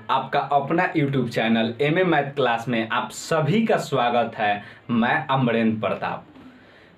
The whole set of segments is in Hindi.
आपका अपना YouTube channel MA math class में आप सभी का स्वागत है। मैं अमरेंद्र प्रताप।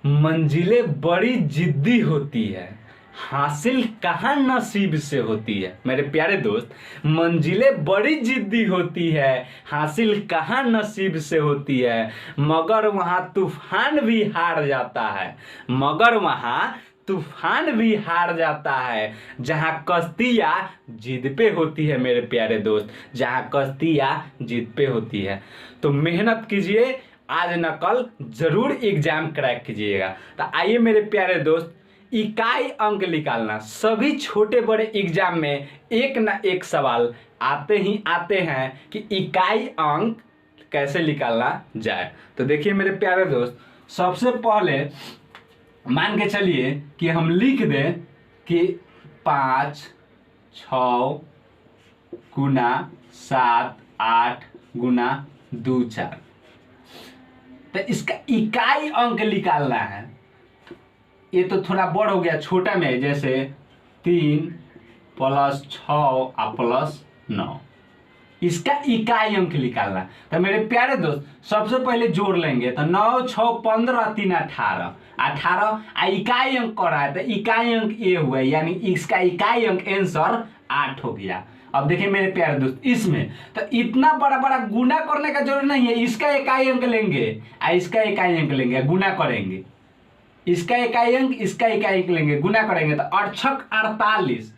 मंजिलें बड़ी जिद्दी होती है, हासिल कहाँ नसीब से होती है। मेरे प्यारे दोस्त, मंजिलें बड़ी जिद्दी होती है, हासिल कहाँ नसीब से होती है, मगर वहाँ तूफान भी हार जाता है, मगर वहाँ तूफान भी हार जाता है। जहाँ कश्तियाँ जिद पे होती है मेरे प्यारे दोस्त, जहाँ कश्तियाँ जिद पे होती है। तो मेहनत कीजिए, आज न कल जरूर एग्जाम क्रैक कीजिएगा। तो आइए मेरे प्यारे दोस्त, इकाई अंक निकालना सभी छोटे बड़े एग्जाम में एक ना एक सवाल आते ही आते हैं कि इकाई अंक कैसे निकालना जाए। तो देखिए मेरे प्यारे दोस्त, सबसे पहले मान के चलिए कि हम लिख दें कि 5 6 गुना 7 8 गुना 2 4। तो इसका इकाई अंक निकालना है। ये तो थोड़ा बड़ हो गया, छोटा में जैसे 3 + 6 + 9। इसका इकाई अंक निकालना। तो मेरे प्यारे दोस्त, सबसे पहले जोड़ लेंगे। तो 9 6 15 3 18 18 इकाई अंक कर रहा है, तो इकाई अंक ये हुआ, यानी इसका इकाई अंक आंसर 8 हो गया। अब देखिए मेरे प्यारे दोस्त, इसमें तो इतना बड़ा बड़ा गुना करने का जरूरत नहीं है। इसका इकाई अंक लेंगे और इसका इकाई अंक लेंगे, गुना करेंगे। इसका इकाई अंक, इसका इकाई अंक लेंगे, गुना करेंगे। तो 8 48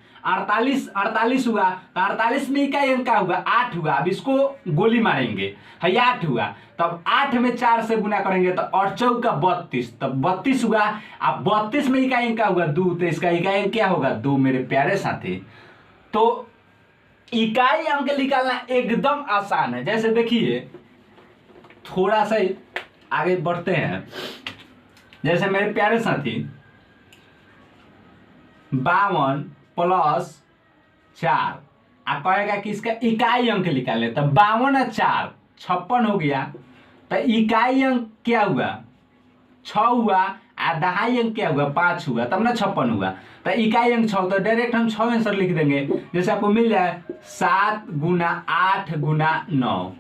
48 हुआ। तो 48 में इकाई अंक का हुआ 8 हुआ। अब इसको गोली मारेंगे, है 8 हुआ। तब 8 में 4 से गुना करेंगे तो 8 × 4 = 32। तब 32 हुआ। अब 32 में इकाई अंक का होगा 2, तो इसका इकाई अंक क्या होगा 2 मेरे प्यारे साथी। तो इकाई अंक निकालना एकदम आसान है। जैसे देखिए, थोड़ा सा आगे बढ़ते हैं। जैसे मेरे प्यारे साथी 52 + 4 कहेगा कि इसका इकाई अंक निकाले। तो 52 और 4 56 हो गया। तो इकाई अंक क्या हुआ 6 हुआ, और दहाई अंक क्या हुआ 5 हुआ, तब ना 56 हुआ। तो इकाई अंक 6, तो डायरेक्ट हम 6 आंसर लिख देंगे। जैसे आपको मिल जाए 7 × 8 × 9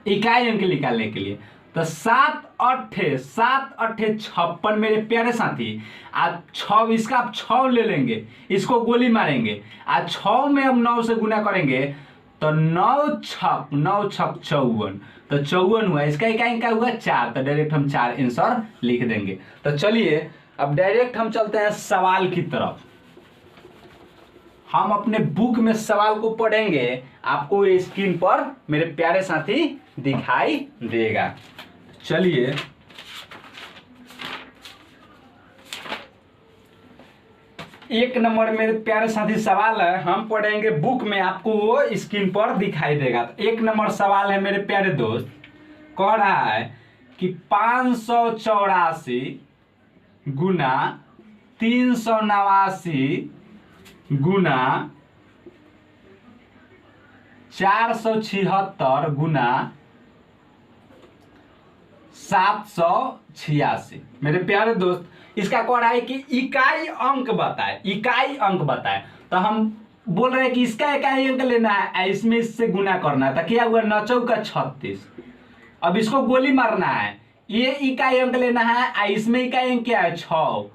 इकाई अंक निकालने के लिए। तो 7 8 56 मेरे प्यारे साथी। आज 6, इसका आप 6 ले लेंगे, इसको गोली मारेंगे। आज 6 में हम 9 से गुना करेंगे तो 9 6 54। तो 54 हुआ। इसका इकाई क्या हुआ 4, तो डायरेक्ट हम 4 आंसर लिख देंगे। तो चलिए अब डायरेक्ट हम चलते हैं सवाल की तरफ। हम अपने बुक में सवाल को पढ़ेंगे, आपको स्क्रीन पर मेरे प्यारे साथी दिखाई देगा। चलिए एक नंबर मेरे प्यारे साथी सवाल है, हम पढ़ेंगे बुक में, आपको वो स्क्रीन पर दिखाई देगा। तो एक नंबर सवाल है मेरे प्यारे दोस्त, कह रहा है कि 584 गुना 389 गुना 476 गुना 786। मेरे प्यारे दोस्त, इसका कह रहा है कि इकाई अंक बताए, इकाई अंक बताए। तो हम बोल रहे हैं कि इसका इकाई अंक लेना है, इसमें इससे गुना करना है। तो क्या हुआ 9 × 36। अब इसको गोली मारना है, ये इकाई अंक लेना है, इसमें इकाई अंक क्या है 6।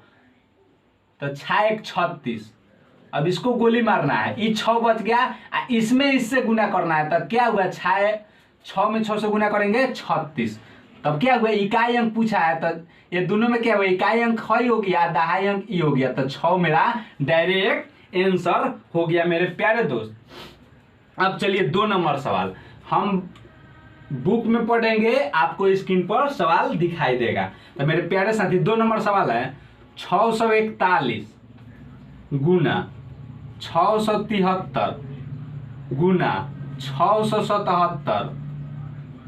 तो 6 × 1 = 36। अब इसको गोली मारना है, ये 6 बच गया, इसमें इससे गुना करना है। तो क्या हुआ 6 में 6 से गुना करेंगे 36। तब क्या हुआ इकाई अंक पूछा है, तो ये दोनों में क्या हुआ इकाई अंक ही हो गया, दहाई अंक ई हो गया। तो 6 मेरा डायरेक्ट आंसर हो गया मेरे प्यारे दोस्त। अब चलिए 2 नंबर सवाल हम बुक में पढ़ेंगे, आपको स्क्रीन पर सवाल दिखाई देगा। तो मेरे प्यारे साथी 2 नंबर सवाल है 641 गुना 673 गुना 677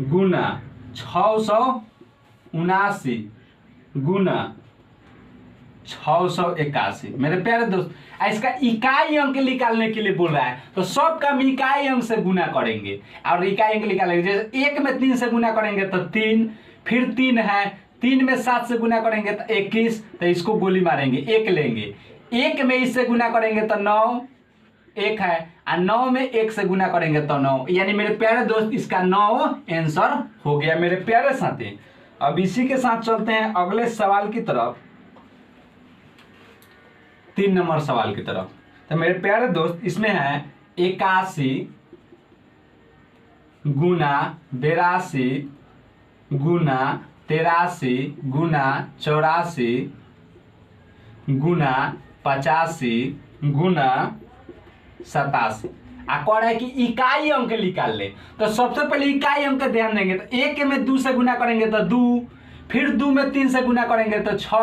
गुना 679 गुना 681। मेरे प्यारे दोस्त, इसका इकाई अंक निकालने के लिए बोल रहा है, तो सब का हम इकाई अंक से गुना करेंगे और इकाई अंक निकालेंगे। जैसे 1 में 3 से गुना करेंगे तो 3, फिर 3 है, 3 में 7 से गुना करेंगे तो 21। तो इसको गोली मारेंगे, 1 लेंगे। 1 में इससे गुना करेंगे तो 9, 1 है और 9 में 1 से गुना करेंगे तो 9, यानी मेरे प्यारे दोस्त इसका 9 आंसर हो गया मेरे प्यारे साथी। अब इसी के साथ चलते हैं अगले सवाल की तरफ, 3 नंबर सवाल की तरफ। तो मेरे प्यारे दोस्त इसमें है 81 गुना 82 गुना 83 गुना 84 गुना 85 गुना 87। कह रहा है कि इकाई अंक निकाल ले। तो सबसे पहले इकाई अंक ध्यान देंगे तो 1 में 2 से गुना करेंगे तो 2, फिर 2 में 3 से गुना करेंगे तो 6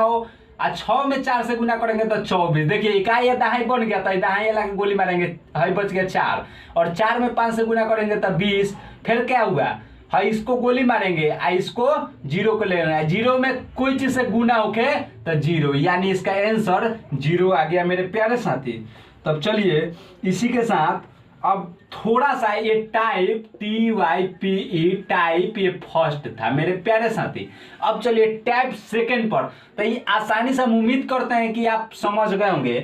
और 6 में 4 से गुना करेंगे तो 24। देखिए इकाई या दहाई बन गया तो दहाई लगा गोली मारेंगे, है बच गया 4, और 4 में 5 से गुना करेंगे तो 20। फिर क्या हुआ, है इसको गोली मारेंगे और इसको 0 को ले लेना है, 0 में कोई चीज से गुना होके तो 0, यानी इसका आंसर 0 आ गया मेरे प्यारे साथी। तब चलिए इसी के साथ अब थोड़ा सा ये टाइप TYPE टाइप ये फर्स्ट था मेरे प्यारे साथी। अब चलिए टाइप सेकंड पर, तो ये आसानी से हम उम्मीद करते हैं कि आप समझ गए होंगे।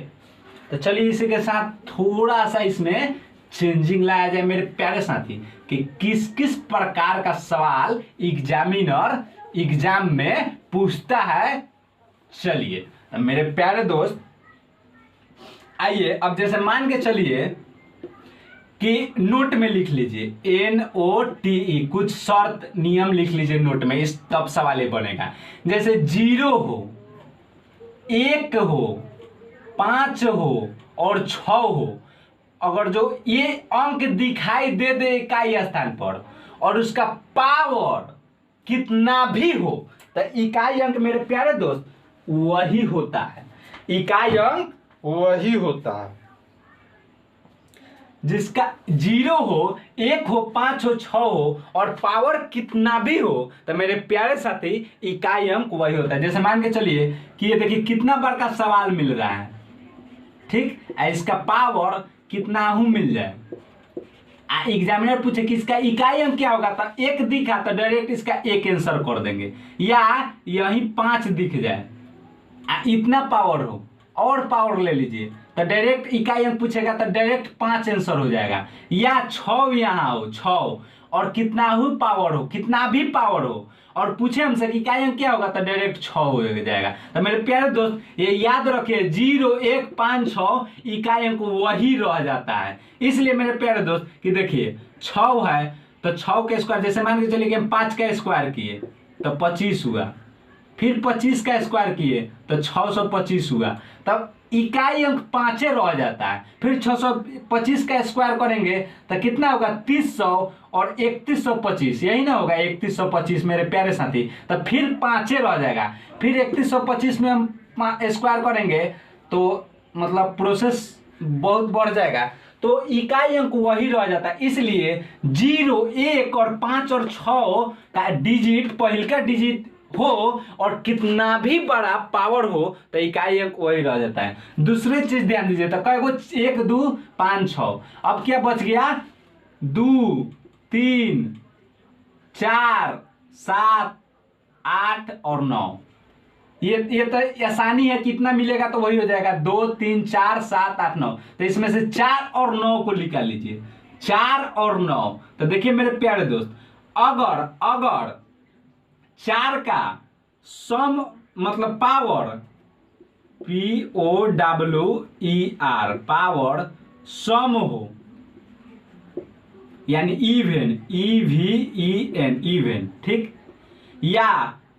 तो चलिए इसी के साथ थोड़ा सा इसमें चेंजिंग लाया जाए मेरे प्यारे साथी कि किस किस प्रकार का सवाल एग्जामिनर एग्जाम में पूछता है। चलिए मेरे प्यारे दोस्त आइए, अब जैसे मान के चलिए कि नोट में लिख लीजिए NOTE, कुछ शर्त नियम लिख लीजिए नोट में, इस तब सवाल ये बनेगा। जैसे 0 हो, 1 हो, 5 हो और 6 हो, अगर जो ये अंक दिखाई दे दे इकाई स्थान पर और उसका पावर कितना भी हो तो इकाई अंक मेरे प्यारे दोस्त वही होता है, इकाई अंक वही होता है। जिसका 0 हो, 1 हो, 5 हो, 6 हो और पावर कितना भी हो तो मेरे प्यारे साथी इकाई अंक वही होता है। जैसे मान के चलिए कि ये देखिए कितना बार का सवाल मिल रहा है, ठीक, इसका पावर कितना हूं मिल जाए, एग्जामिनर पूछे कि इसका इकाई अंक क्या होगा तो 1 दिखा तो डायरेक्ट इसका 1 आंसर कर देंगे, या यही 5 दिख जाए इतना पावर हो और पावर ले लीजिए तो डायरेक्ट इकाई अंक पूछेगा तो डायरेक्ट 5 आंसर हो जाएगा, या 6 यहाँ हो 6 और कितना हो पावर हो, कितना भी पावर हो और पूछे हमसे कि इकाई अंक क्या होगा तो डायरेक्ट 6 हो जाएगा। तो मेरे प्यारे दोस्त ये याद रखिए 0 1 5 6 इकाई अंक वही रह जाता है। इसलिए मेरे प्यारे दोस्त कि देखिए 6 है तो 6 के स्क्वायर, जैसे मान के चलिए कि हम 5 का स्क्वायर किए तो 25 हुआ, फिर 25 का स्क्वायर किए तो 625 हुआ, तब इकाई अंक 5 रह जाता है। फिर 625 का स्क्वायर करेंगे तो कितना होगा 300 और 3125, यही ना होगा 3125 मेरे प्यारे साथी। तो फिर 5 रह जाएगा, फिर 3125 में हम स्क्वायर करेंगे तो मतलब प्रोसेस बहुत बढ़ जाएगा, तो इकाई अंक वही रह जाता है। इसलिए 0 1 और 5 और 6 का डिजिट पहले का डिजिट हो और कितना भी बड़ा पावर हो तो इकाई अंक वही रह जाता है। दूसरी चीज ध्यान दीजिए तो कई 1 2 5 6, अब क्या बच गया 2 3 4 7 8 और 9। ये तो आसानी है, कितना मिलेगा तो वही हो जाएगा 2 3 4 7 8 9। तो इसमें से 4 और 9 को निकाल लीजिए, 4 और 9। तो देखिए मेरे प्यारे दोस्त अगर 4 का सम मतलब पावर POWER पावर सम हो, यानी इवेन EVEN इवेन, ठीक, या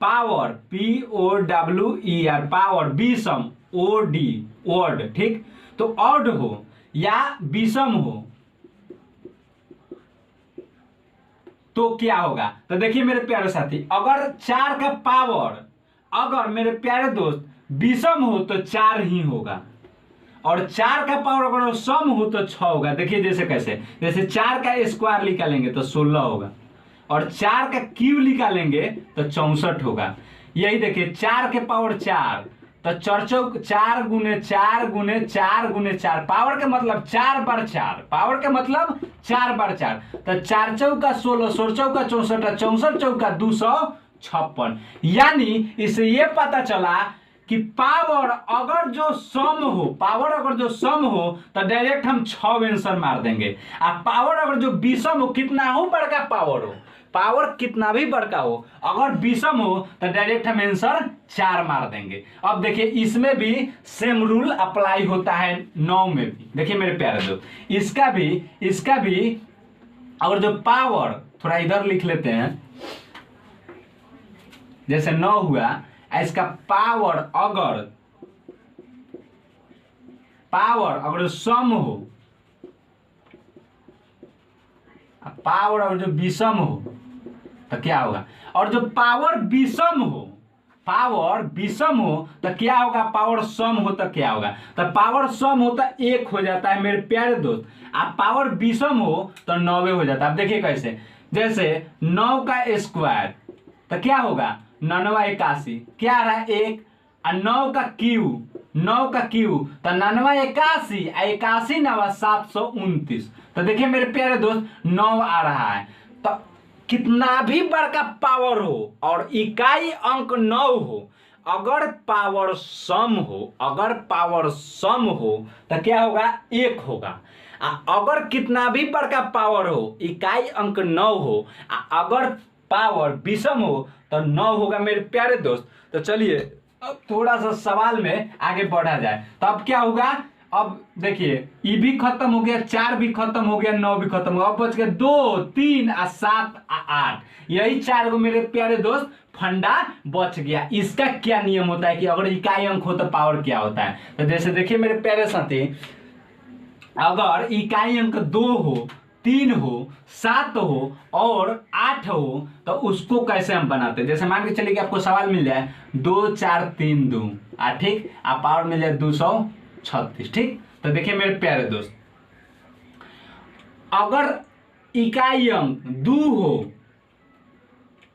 पावर POWER पावर विषम OD ओड, ठीक, तो ऑड हो या विषम हो तो क्या होगा। तो देखिए मेरे प्यारे साथी अगर 4 का पावर अगर मेरे प्यारे दोस्त विषम हो तो 4 ही होगा, और 4 का पावर अगर सम हो तो 6 होगा। देखिए जैसे कैसे, जैसे 4 का स्क्वायर निकालेंगे तो 16 होगा, और 4 का क्यूब निकालेंगे तो 64 होगा। यही देखिए 4 के पावर 4 तो 4 गुने 4 गुने 4 गुने 4, पावर के मतलब 4 बार 4, पावर के मतलब 4 बार 4, तो 4 चौका 16, 16 चौका 64, 64 चौका 256। यानी इससे ये पता चला कि पावर अगर जो सम हो तो डायरेक्ट हम 6 आंसर मार देंगे। और पावर अगर जो विषम हो, कितना हो बड़का पावर हो, पावर कितना भी बड़का हो, अगर विषम हो तो डायरेक्ट हम आंसर 4 मार देंगे। अब देखिए इसमें भी सेम रूल अप्लाई होता है 9 में भी। देखिए मेरे प्यारे दोस्त, इसका भी अगर जो पावर, थोड़ा इधर लिख लेते हैं, जैसे 9 हुआ, इसका पावर अगर सम हो, पावर अगर जो विषम हो तो क्या होगा, और जो पावर विषम हो तो क्या होगा, पावर सम हो तो क्या होगा, तो पावर सम हो तो 1 हो जाता है मेरे प्यारे दोस्त। आप पावर विषम हो तो 9 हो जाता है। अब देखिए कैसे, जैसे 9 का स्क्वायर तो क्या होगा, 9 81, क्या आ रहा है 1, और 9 का क्यू तो 9 81, 81 9 729। तो देखिए मेरे प्यारे दोस्त 9 आ रहा है। तो कितना भी बड़का पावर हो और इकाई अंक 9 हो, अगर पावर सम हो तो क्या होगा, 1 होगा। अगर कितना भी बड़का पावर हो, इकाई अंक 9 हो, अगर पावर विषम हो तो 9 होगा मेरे प्यारे दोस्त। तो चलिए अब थोड़ा सा सवाल में आगे बढ़ा जाए। तो अब क्या होगा, अब देखिए ई भी खत्म हो गया, 4 भी खत्म हो गया, 9 भी खत्म हो गया, अब बच गया 2, 3 और 7 और 8। यही 4 को मेरे प्यारे दोस्त फंडा बच गया। इसका क्या नियम होता है कि अगर इकाई अंक हो तो पावर क्या होता है। तो जैसे देखिए मेरे प्यारे साथी, अगर इकाई अंक 2 हो, 3 हो, 7 हो और 8 हो तो उसको कैसे हम बनाते हैं। जैसे मान के चलिए कि आपको सवाल मिल जाए 2 4 3 2, ठीक, आप पावर मिल जाए 236, ठीक। तो देखिए मेरे प्यारे दोस्त, अगर इकाई अंक 2 हो,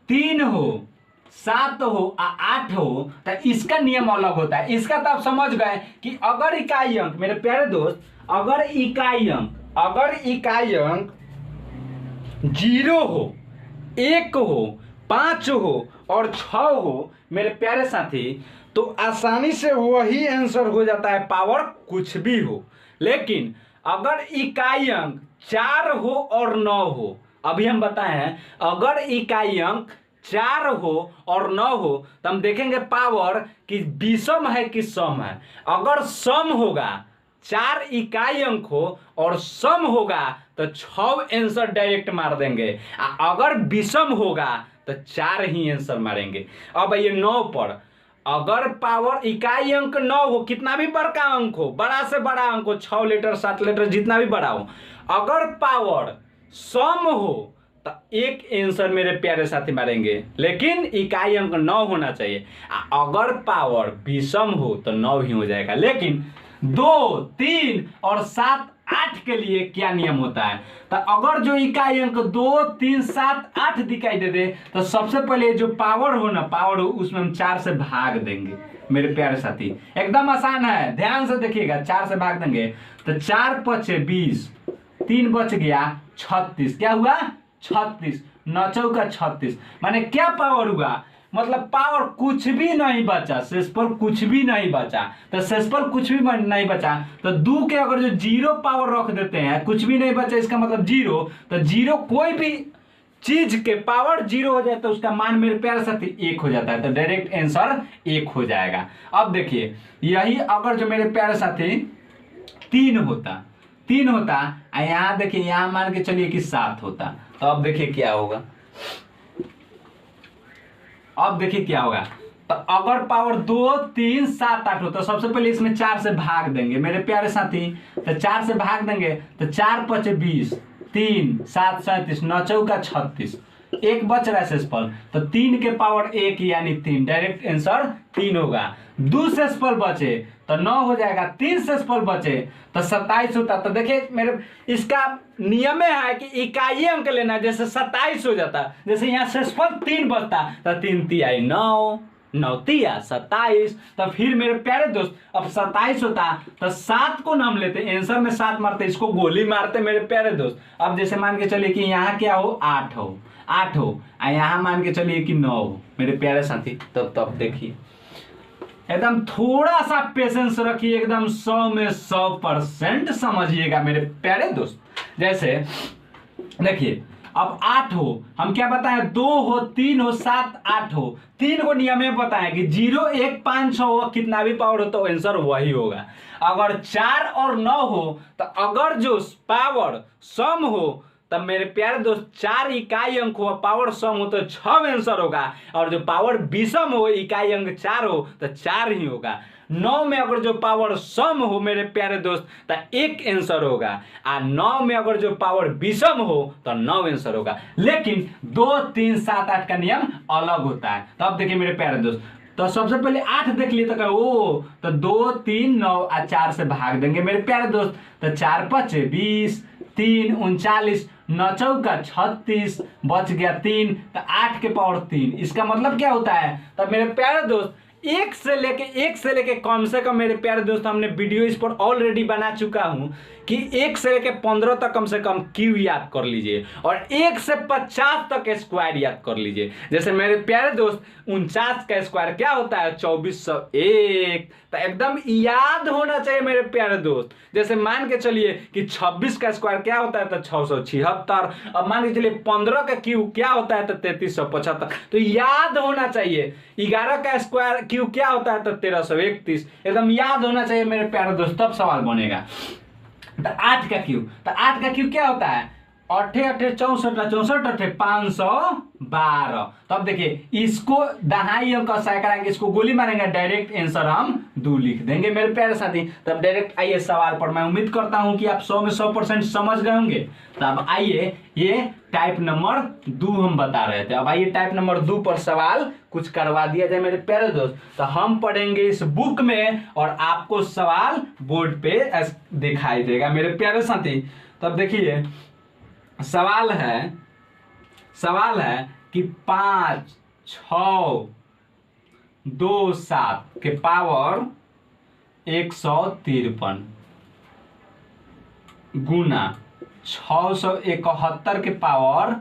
3 हो, 7 हो और 8 हो तो इसका नियम अलग होता है। इसका तो आप समझ गए कि अगर इकाई अंक, मेरे प्यारे दोस्त, अगर इकाई अंक 0 हो, 1 हो, 5 हो और 6 हो मेरे प्यारे साथी, तो आसानी से वही आंसर हो जाता है, पावर कुछ भी हो। लेकिन अगर इकाई अंक 4 हो और 9 हो, अभी हम बताए हैं, अगर इकाई अंक 4 हो और 9 हो तो हम देखेंगे पावर कि विषम है कि सम है। अगर सम होगा, 4 इकाई अंक हो और सम होगा तो 6 आंसर डायरेक्ट मार देंगे। अगर विषम होगा तो 4 ही आंसर मारेंगे। अब ये 9 पर, अगर पावर इकाई अंक 9 हो, कितना भी बड़का अंक हो, बड़ा से बड़ा अंक हो, 6 लीटर 7 लीटर जितना भी बड़ा हो, अगर पावर सम हो तो 1 आंसर मेरे प्यारे साथी मारेंगे। लेकिन इकाई अंक 9 होना चाहिए। अगर पावर विषम हो तो 9 ही हो जाएगा। लेकिन 2, 3 और 7, 8 के लिए क्या नियम होता है, तो अगर जो इकाई अंक 2, 3, 7, 8 दिखाई दे दे तो सबसे पहले जो पावर हो, उसमें हम 4 से भाग देंगे मेरे प्यारे साथी। एकदम आसान है, ध्यान से देखिएगा, 4 से भाग देंगे तो 4 पचे 20, 3 बच गया 36, क्या हुआ 36, 9 चौका 36। माने क्या पावर हुआ, मतलब पावर कुछ भी नहीं बचा, शेषफल कुछ भी नहीं बचा। तो शेषफल कुछ भी नहीं बचा तो 2 के अगर जो 0 पावर रख देते हैं, कुछ भी नहीं बचा, इसका मतलब 0, तो 0 कोई भी चीज के पावर 0 हो जाए तो उसका मान मेरे प्यारे साथी 1 हो जाता है। तो डायरेक्ट आंसर 1 हो जाएगा। अब देखिए यही अगर जो मेरे प्यारे साथी 3 होता, यहाँ देखिए, यहाँ मान के चलिए कि 7 होता, तो अब देखिए क्या होगा, तो अगर पावर 2, 3, 7, 8 हो तो सबसे पहले इसमें 4 से भाग देंगे मेरे प्यारे साथी। तो 4 से भाग देंगे तो 4 पचे 20, 3, 7, 37, 9 चौका 36, 1 बच रहा है शेषफल, तो 3 के पावर 1 यानी 3, डायरेक्ट आंसर 3 होगा। 2 शेषफल बचे तो 9 हो जाएगा, 3 शेषफल बचे तो 27 होता। तो देखिए मेरे, इसका नियम है कि इकाई अंक लेना, जैसे 27 हो जाता, जैसे यहाँ शेषफल 3 बचता तो 3 तिहाई 9, 9 तिया 27। तो फिर मेरे प्यारे दोस्त अब 27 होता तो 7 को नाम लेते, आंसर में 7 मारते, इसको गोली मारते मेरे प्यारे दोस्त। अब जैसे मान के चलिए कि यहाँ क्या हो, 8 हो, यहाँ मान के चलिए कि 9 हो मेरे प्यारे साथी। तब देखिए एकदम थोड़ा सा पेशेंस रखिए, एकदम 100 में 100% समझिएगा मेरे प्यारे दोस्त। जैसे देखिए, अब 8 हो, हम क्या बताएं, 2 हो, 3 हो, 7, 8 हो, 3 को नियम में बताएं कि 0, 1, 5, 6 हो, कितना भी पावर हो तो आंसर वही होगा। अगर 4 और 9 हो तो अगर जो पावर सम हो तब मेरे प्यारे दोस्त 4 इकाई अंक हो, पावर सम हो तो 6 आंसर होगा, और जो पावर विषम हो, इकाई अंक 4 हो तो 4 ही होगा। 9 में अगर जो पावर सम हो मेरे प्यारे दोस्त तो 1 आंसर होगा, और 9 में अगर जो पावर विषम हो तो 9 आंसर होगा। लेकिन 2, 3, 7, 8 का नियम अलग होता है। तो अब देखिए मेरे प्यारे दोस्त, तो सबसे पहले 8 देख लिए तो तो 2, 3, 9 और 4 से भाग देंगे मेरे प्यारे दोस्त। तो 4 5 20, 3 39, 9 चौका 36, बच गया 3, तो 8 के पावर 3। इसका मतलब क्या होता है, तब मेरे प्यारे दोस्त एक से लेके कम से कम मेरे प्यारे दोस्त हमने वीडियो इस पर ऑलरेडी बना चुका हूं कि 1 से लेके 15 तक कम से कम क्यू याद कर लीजिए, और 1 से 50 तक स्क्वायर याद कर लीजिए। जैसे मेरे प्यारे दोस्त 49 का स्क्वायर क्या होता है, 2401। तो एकदम याद होना चाहिए मेरे प्यारे दोस्त। जैसे मान के चलिए कि 26 का स्क्वायर क्या होता है, तो 676। अब मान के चलिए 15 का क्यू क्या होता है, तो 3375। तो याद होना चाहिए। 11 का स्क्वायर क्यू क्या होता है, तो 1331। एकदम याद होना चाहिए मेरे प्यारे दोस्त, तब सवाल बनेगा। तो 8 का क्यू, तो 8 का क्यू क्या होता है, 8 8 64 64 8 512। तो अब देखिए इसको दहाई अंक का सैकड़ा, इसको गोली मारेंगे, डायरेक्ट आंसर हम 2 लिख देंगे मेरे प्यारे साथी। तब डायरेक्ट आइए सवाल पर। मैं उम्मीद करता हूं कि आप 100 में 100% समझ गए होंगे। तो अब आइए, ये टाइप नंबर 2 हम बता रहे थे। अब आइए टाइप नंबर 2 पर सवाल कुछ करवा दिया जाए मेरे प्यारे दोस्त। तो हम पढ़ेंगे इस बुक में और आपको सवाल बोर्ड पे दिखाई देगा मेरे प्यारे साथी। तब देखिए सवाल है कि 5 6 2 7 के पावर 153 गुना 671 के पावर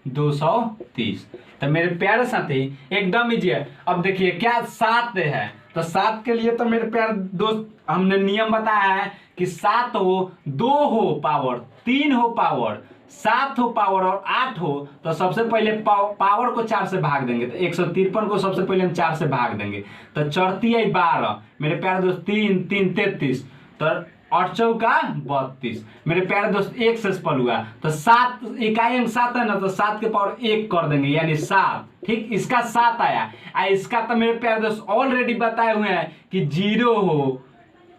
230। तो मेरे प्यारे साथी एकदम इजी है। अब देखिए क्या 7 है, तो 7 के लिए तो मेरे प्यारे दोस्त हमने नियम बताया है कि 7 हो, 2 हो पावर, 3 हो पावर, 7 हो पावर और 8 हो, तो सबसे पहले पावर को 4 से भाग देंगे। तो 153 को सबसे पहले हम 4 से भाग देंगे, तो 4 3 12 मेरे प्यारे दोस्त, 3 3 33, तो 8 चौका 32 मेरे प्यारे दोस्त। 1 से स्पल हुआ तो 7 इकाई अंक 7 है ना, तो 7 के पावर 1 कर देंगे यानी 7। ठीक, इसका 7 आया। इसका तो मेरे प्यारे दोस्त ऑलरेडी बताए हुए हैं कि 0 हो,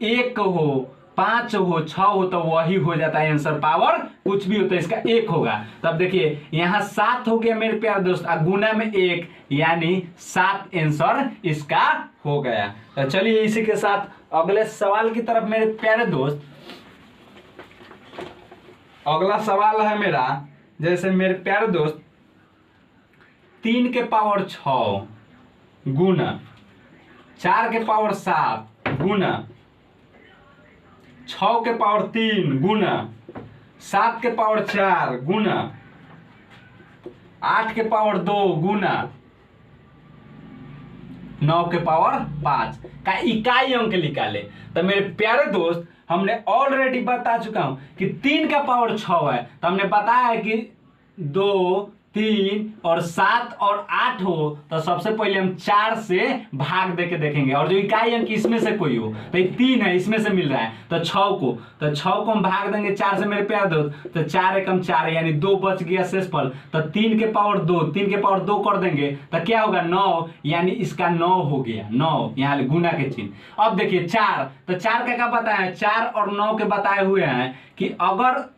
1 हो, 5 हो, 6 हो तो वही हो जाता है आंसर। पावर कुछ भी होता है इसका 1 होगा। तब देखिए यहाँ 7 हो गया मेरे प्यारे दोस्त, गुना में 1 यानी 7 आंसर इसका हो गया। तो चलिए इसी के साथ अगले सवाल की तरफ मेरे प्यारे दोस्त। अगला सवाल है मेरा, जैसे मेरे प्यारे दोस्त 3 के पावर 6 गुना 4 के पावर 7 गुना 6 के पावर 3 गुना 7 के पावर 4 गुना 8 के पावर 2 गुना 9 के पावर 5 का इकाई अंक निकाले। तो मेरे प्यारे दोस्त हमने ऑलरेडी बता चुका हूं कि 3 का पावर 6 है, तो हमने बताया है कि 2 3 और 7 और 8 हो तो सबसे पहले हम 4 से भाग देके देखेंगे, और जो इकाई अंक इसमें से कोई हो, तो 3 है इसमें से मिल रहा है, तो 6 को हम भाग देंगे 4 से मेरे प्यारे दोस्त। तो 4 एकम 4 यानी 2 बच गया शेषफल। तो 3 के पावर 2 कर देंगे तो क्या होगा 9, यानी इसका 9 हो गया, 9 यहाँ गुना के चिन्ह। अब देखिए 4, तो 4 का क्या बताया है, 4 और 9 के बताए हुए हैं कि अगर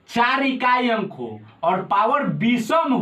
4 इकाई अंक हो और पावर विषम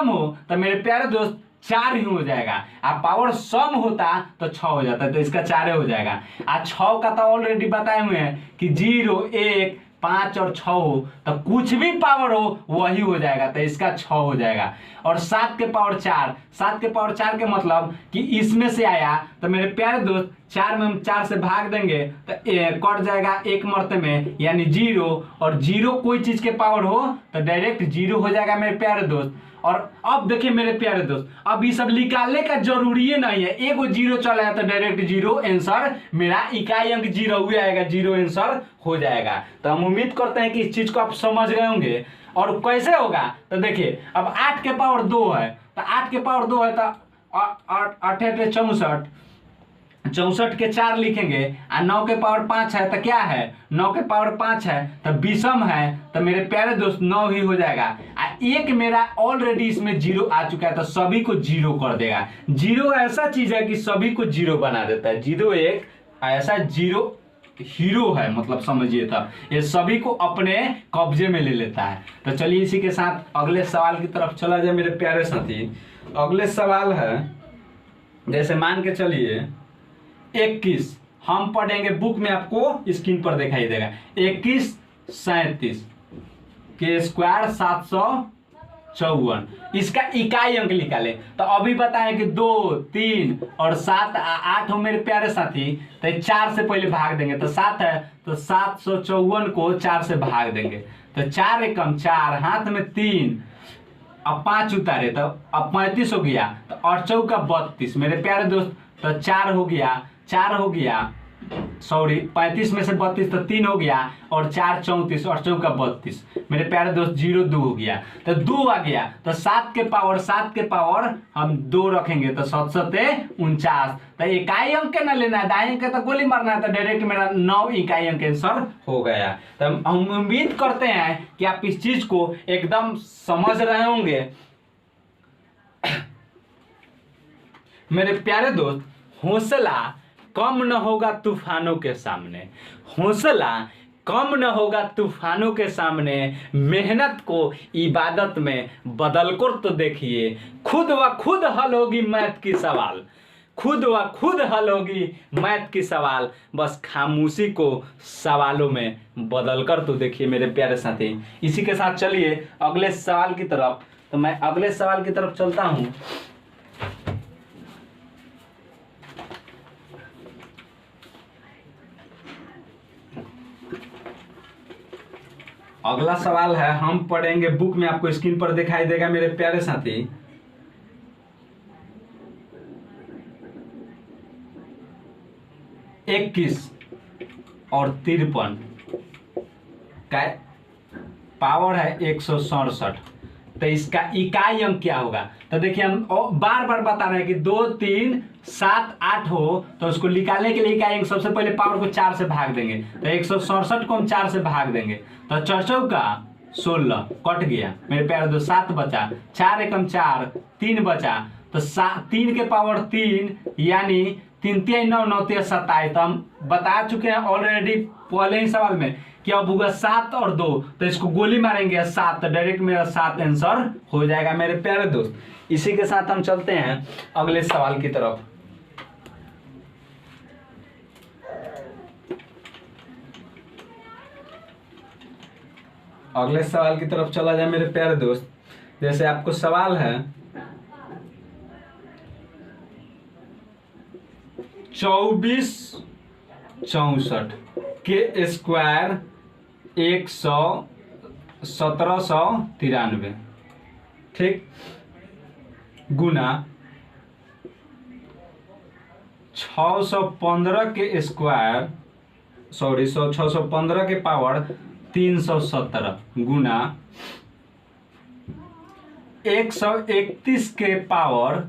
हो तो मेरे प्यारे दोस्त 4 ही हो जाएगा। आप पावर सम होता तो 6 हो जाता, तो इसका 4 हो जाएगा। 6 का तो ऑलरेडी बताए हुए हैं कि 0 1 5 और 6 हो तो कुछ भी पावर हो वही हो जाएगा, तो इसका 6 हो जाएगा। और 7 के पावर 4 के मतलब कि इसमें से आया, तो मेरे प्यारे दोस्त 4 में हम 4 से भाग देंगे तो कट जाएगा 1 मरते में यानी 0, और 0 कोई चीज के पावर हो तो डायरेक्ट 0 हो जाएगा मेरे प्यारे दोस्त। और अब देखिए मेरे प्यारे दोस्त, अब ये सब निकालने का जरूरी है नहीं है, एगो 0 चला है तो डायरेक्ट 0 आंसर, मेरा इकाई अंक 0 हुआ आएगा, 0 आंसर हो जाएगा। तो हम उम्मीद करते हैं कि इस चीज को आप समझ गए होंगे। और कैसे होगा तो देखिए, अब 8 के पावर 2 है तो 8 के पावर 2 है तो 8 64, 64 के 4 लिखेंगे, और 9 के पावर 5 है तो क्या है, 9 के पावर 5 है तो विषम है, तो मेरे प्यारे दोस्त 9 ही हो जाएगा। एक मेरा ऑलरेडी इसमें 0 आ चुका है तो सभी को 0 कर देगा। 0 ऐसा चीज है कि सभी को 0 बना देता है। 0 एक ऐसा 0 हीरो है, मतलब समझिए, तब ये सभी को अपने कब्जे में ले लेता है। तो चलिए इसी के साथ अगले सवाल की तरफ चला जाए मेरे प्यारे साथी। अगले सवाल है, जैसे मान के चलिए 21, हम पढ़ेंगे बुक में, आपको स्क्रीन पर दिखाई देगा, 21 37 के स्क्वायर 754, इसका इकाई अंक निकाले। तो अभी बताएं कि 2 3 और 7 8 हो मेरे प्यारे साथी, तो 4 से पहले भाग देंगे तो 7 है, तो 754 को 4 से भाग देंगे तो 4 एकम 4, हाथ में 3, अब 5 उतारे तो अब 35 हो गया, तो 8 चौका 32 मेरे प्यारे दोस्त, तो 4 हो गया, 35 में से 32 तो 3 हो गया, और 4 34 और 4 32 मेरे प्यारे दोस्त 0 2 हो गया, तो 2 आ गया, तो 7 के पावर हम 2 रखेंगे तो 7 7 49, तो इकाई अंक के ना लेना है, दाएं अंक तो गोली मारना है, तो डायरेक्ट मेरा 9 इकाई अंक आंसर हो गया। तो हम उम्मीद करते हैं कि आप इस चीज को एकदम समझ रहे होंगे मेरे प्यारे दोस्त। हौसला कम न होगा तूफानों के सामने, हौसला कम न होगा तूफानों के सामने, मेहनत को इबादत में बदल कर तो देखिए, खुद व खुद हल होगी मैथ की सवाल, खुद व खुद हल होगी मैथ की सवाल, बस खामोशी को सवालों में बदल कर तो देखिए मेरे प्यारे साथी। इसी के साथ चलिए अगले सवाल की तरफ, तो मैं अगले सवाल की तरफ चलता हूं। अगला सवाल है, हम पढ़ेंगे बुक में, आपको स्क्रीन पर दिखाई देगा मेरे प्यारे साथी। इक्कीस और 53 का पावर है 167, तो इसका इकाई अंक क्या होगा। तो देखिए हम बार बार बता रहे हैं कि 2 3 7 8 हो तो उसको निकालने के लिए इकाई अंक सबसे पहले पावर को 4 से भाग देंगे, तो 167 को हम 4 से भाग देंगे तो 4 का 16 कट गया मेरे प्यारे दोस्त, 7 बचा, 4 एकम 4, 3 बचा, तो 3 के पावर 3 यानी 3 3 9 9 3 27। तो हम बता चुके हैं ऑलरेडी पहले ही सवाल में कि अब होगा 7 और 2, तो इसको गोली मारेंगे 7, तो डायरेक्ट मेरा 7 आंसर हो जाएगा मेरे प्यारे दोस्त। इसी के साथ हम चलते हैं अगले सवाल की तरफ। अगले सवाल की तरफ चला जाए मेरे प्यारे दोस्त। जैसे आपको सवाल है 24 64 के स्क्वायर 1793, ठीक, गुना 615 के स्क्वायर 615 के पावर 317 गुना 131 के पावर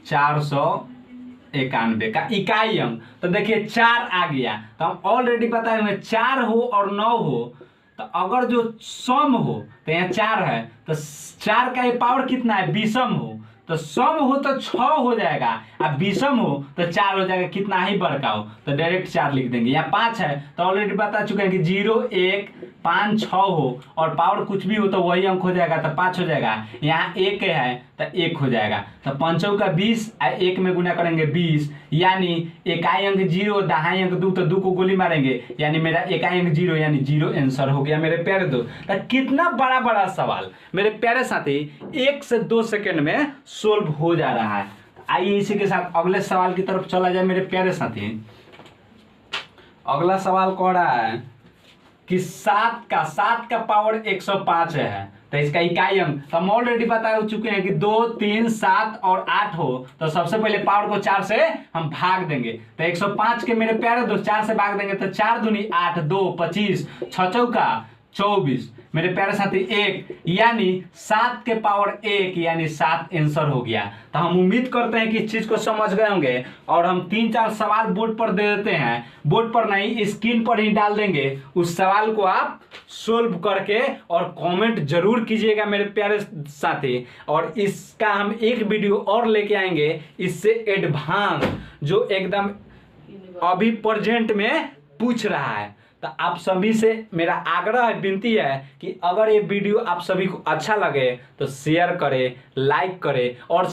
491 का इकाई अंक। तो देखिए 4 आ गया, तो हम ऑलरेडी बताए हुए 4 हो और 9 हो, तो अगर जो सम हो तो यहाँ 4 है, तो 4 का ये पावर कितना है, विषम हो, तो सम हो तो 6 हो जाएगा, अब विषम हो तो 4 हो जाएगा, कितना ही बड़का हो तो डायरेक्ट 4 लिख देंगे। यहाँ 5 है तो ऑलरेडी बता चुके हैं कि 0 1 5 6 हो और पावर कुछ भी हो तो वही अंक हो जाएगा, तो 5 हो जाएगा। यहाँ 1 है तो 1 हो जाएगा, तो 5 का 20 और 1 में गुना करेंगे 20, यानी इकाई अंक 0, दहाई अंक 2, तो 2 को गोली मारेंगे, यानी मेरा इकाई अंक 0 यानी 0 आंसर हो गया मेरे प्यारे दोस्त। तो कितना बड़ा बड़ा सवाल मेरे प्यारे साथी 1 से 2 सेकंड में सोल्व हो जा रहा है। आइए इसी के साथ अगले सवाल की तरफ चला जाए मेरे प्यारे साथी। अगला सवाल कह रहा है कि 7 का पावर 105 है, तो इसका इकाई अंक तो हम ऑलरेडी बता चुके हैं कि 2, 3, 7 और 8 हो तो सबसे पहले पावर को 4 से हम भाग देंगे। तो 105 के मेरे प्यारे दोस्त 4 से भाग देंगे तो 4 दूनी 8, 2 25, 6 चौका 24 मेरे प्यारे साथी 1, यानी 7 के पावर 1 यानी 7 आंसर हो गया। तो हम उम्मीद करते हैं कि इस चीज को समझ गए होंगे और हम 3-4 सवाल बोर्ड पर दे देते हैं, बोर्ड पर नहीं स्क्रीन पर ही डाल देंगे। उस सवाल को आप सोल्व करके और कमेंट जरूर कीजिएगा मेरे प्यारे साथी। और इसका हम एक वीडियो और लेके आएंगे इससे एडवांस, जो एकदम अभी प्रेजेंट में पूछ रहा है। तो आप सभी से मेरा आग्रह विनती है कि अगर ये वीडियो आप सभी को अच्छा लगे तो शेयर करें, लाइक करें और